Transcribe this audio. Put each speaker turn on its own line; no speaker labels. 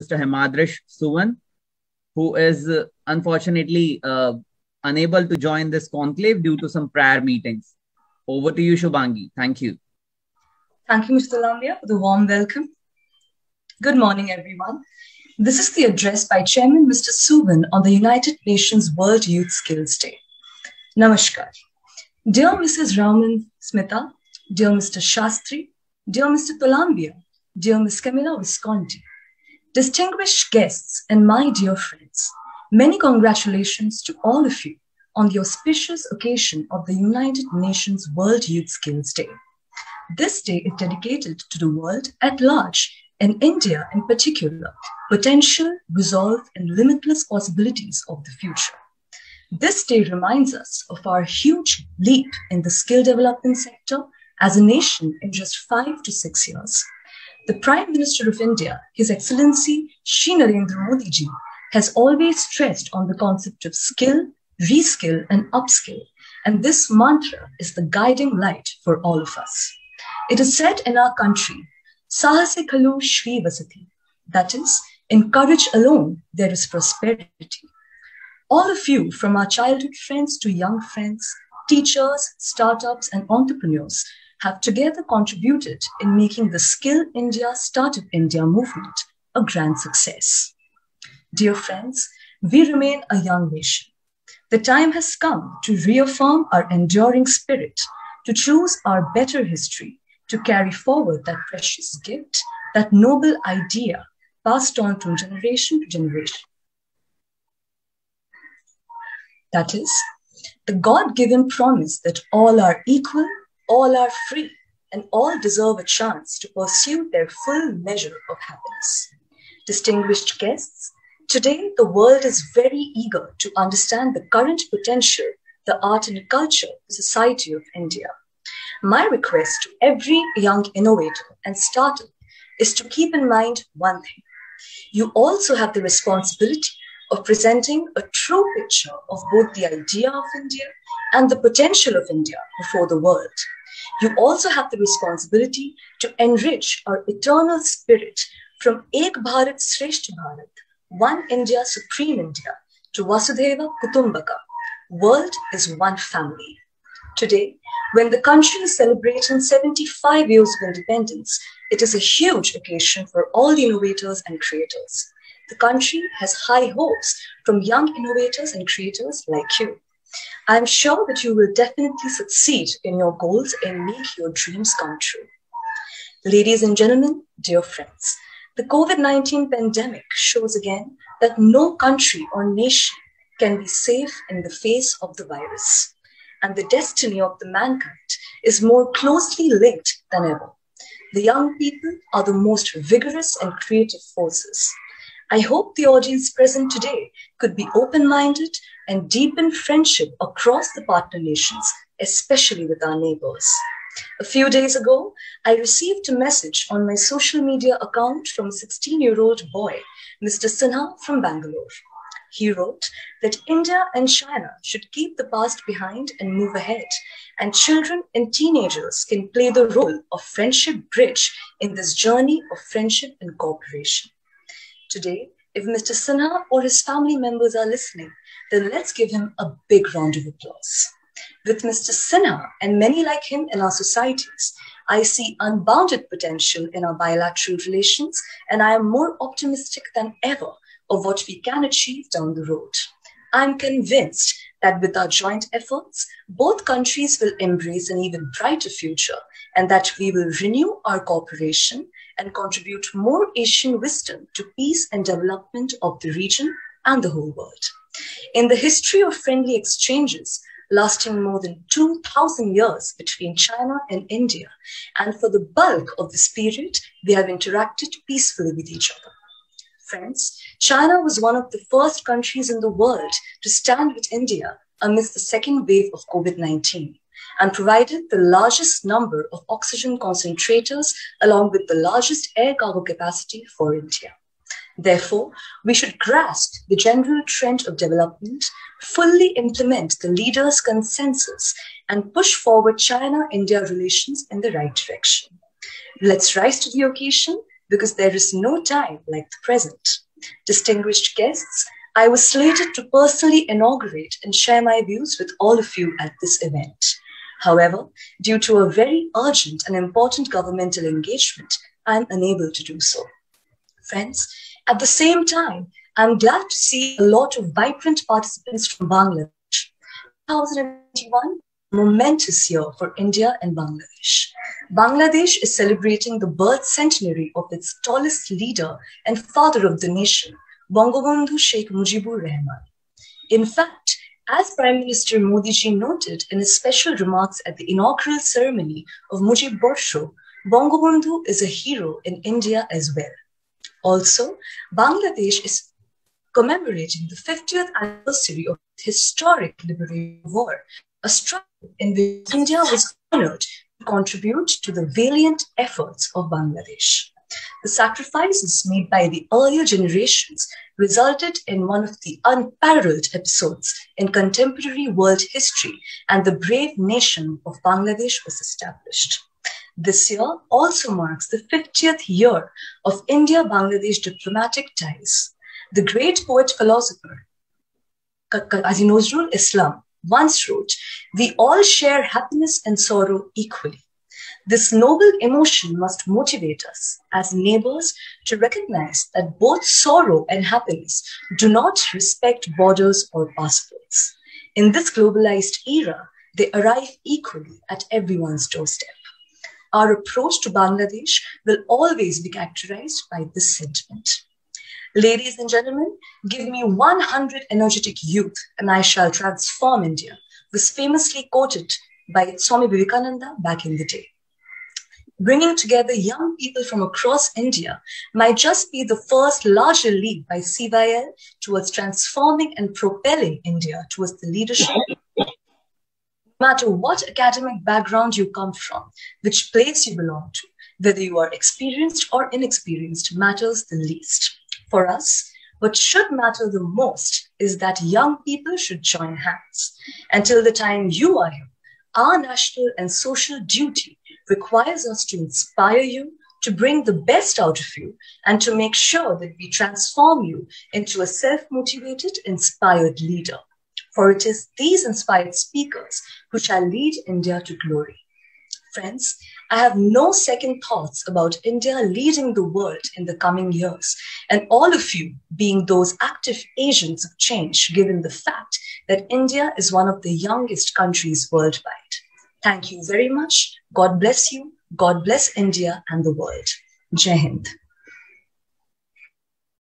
Mr. Himadrish Suwan, who is unfortunately unable to join this conclave due to some prior meetings. Over to you, Shubhangi. Thank you.
Thank you, Mr. Lamia, for the warm welcome. Good morning, everyone. This is the address by Chairman Mr. Suwan on the United Nations World Youth Skills Day. Namaskar. Dear Mrs. Raman Smita, dear Mr. Shastri, dear Mr. Tolambia, dear Ms. Camilla Visconti, distinguished guests and my dear friends, many congratulations to all of you on the auspicious occasion of the United Nations World Youth Skills Day. This day is dedicated to the world at large, and India in particular, potential, resolve, and limitless possibilities of the future. This day reminds us of our huge leap in the skill development sector as a nation in just 5 to 6 years. The Prime Minister of India, His Excellency Shri Narendra Modi ji, has always stressed on the concept of skill, reskill, and upskill, and this mantra is the guiding light for all of us. It is said in our country, Sahase khalu Shri Vasati, that is, in courage alone there is prosperity. All of you, from our childhood friends to young friends, teachers, startups, and entrepreneurs, have together contributed in making the Skill India, Startup India movement a grand success. Dear friends, we remain a young nation. The time has come to reaffirm our enduring spirit, to choose our better history, to carry forward that precious gift, that noble idea passed on from generation to generation. That is, the God-given promise that all are equal, all are free, and all deserve a chance to pursue their full measure of happiness. Distinguished guests, today the world is very eager to understand the current potential, the art and culture, the society of India. My request to every young innovator and startup is to keep in mind one thing. You also have the responsibility of presenting a true picture of both the idea of India and the potential of India before the world. You also have the responsibility to enrich our eternal spirit from Ek Bharat, Shreshtha Bharat, One India, Supreme India, to Vasudhaiva Kutumbakam. World is one family. Today, when the country is celebrating 75 years of independence, it is a huge occasion for all the innovators and creators. The country has high hopes from young innovators and creators like you. I am sure that you will definitely succeed in your goals and make your dreams come true. Ladies and gentlemen, dear friends, the COVID-19 pandemic shows again that no country or nation can be safe in the face of the virus. And the destiny of the mankind is more closely linked than ever. The young people are the most vigorous and creative forces. I hope the audience present today could be open-minded and deepen friendship across the partner nations, especially with our neighbors. A few days ago, I received a message on my social media account from a 16-year-old boy, Mr. Sinha from Bangalore. He wrote that India and China should keep the past behind and move ahead, and children and teenagers can play the role of friendship bridge in this journey of friendship and cooperation. Today, if Mr. Sinha or his family members are listening, then let's give him a big round of applause. With Mr. Sinha and many like him in our societies, I see unbounded potential in our bilateral relations, and I am more optimistic than ever of what we can achieve down the road. I'm convinced that with our joint efforts, both countries will embrace an even brighter future, and that we will renew our cooperation and contribute more Asian wisdom to peace and development of the region and the whole world. In the history of friendly exchanges, lasting more than 2,000 years between China and India, and for the bulk of this period, they have interacted peacefully with each other. Friends, China was one of the first countries in the world to stand with India amidst the second wave of COVID-19 and provided the largest number of oxygen concentrators along with the largest air cargo capacity for India. Therefore, we should grasp the general trend of development, fully implement the leaders' consensus, and push forward China-India relations in the right direction. Let's rise to the occasion, because there is no time like the present. Distinguished guests, I was slated to personally inaugurate and share my views with all of you at this event. However, due to a very urgent and important governmental engagement, I am unable to do so. Friends, at the same time, I'm glad to see a lot of vibrant participants from Bangladesh. 2021, a momentous year for India and Bangladesh. Bangladesh is celebrating the birth centenary of its tallest leader and father of the nation, Bangabandhu Sheikh Mujibur Rahman. In fact, as Prime Minister Modi ji noted in his special remarks at the inaugural ceremony of Mujib Barsho, Bangabandhu is a hero in India as well. Also, Bangladesh is commemorating the 50th anniversary of the historic liberation war, a struggle in which India was honored to contribute to the valiant efforts of Bangladesh. The sacrifices made by the earlier generations resulted in one of the unparalleled episodes in contemporary world history, and the brave nation of Bangladesh was established. This year also marks the 50th year of India-Bangladesh diplomatic ties. The great poet-philosopher Nazrul Islam once wrote, "We all share happiness and sorrow equally." This noble emotion must motivate us as neighbors to recognize that both sorrow and happiness do not respect borders or passports. In this globalized era, they arrive equally at everyone's doorstep. Our approach to Bangladesh will always be characterized by this sentiment. Ladies and gentlemen, give me 100 energetic youth and I shall transform India, was famously quoted by Swami Vivekananda back in the day. Bringing together young people from across India might just be the first larger leap by CYL towards transforming and propelling India towards the leadership. No matter what academic background you come from, which place you belong to, whether you are experienced or inexperienced matters the least. For us, what should matter the most is that young people should join hands. Until the time you are here, our national and social duty requires us to inspire you, to bring the best out of you, and to make sure that we transform you into a self-motivated, inspired leader. For it is these inspired speakers who shall lead India to glory. Friends, I have no second thoughts about India leading the world in the coming years, and all of you being those active agents of change, given the fact that India is one of the youngest countries worldwide. Thank you very much. God bless you. God bless India and the world. Jai Hind.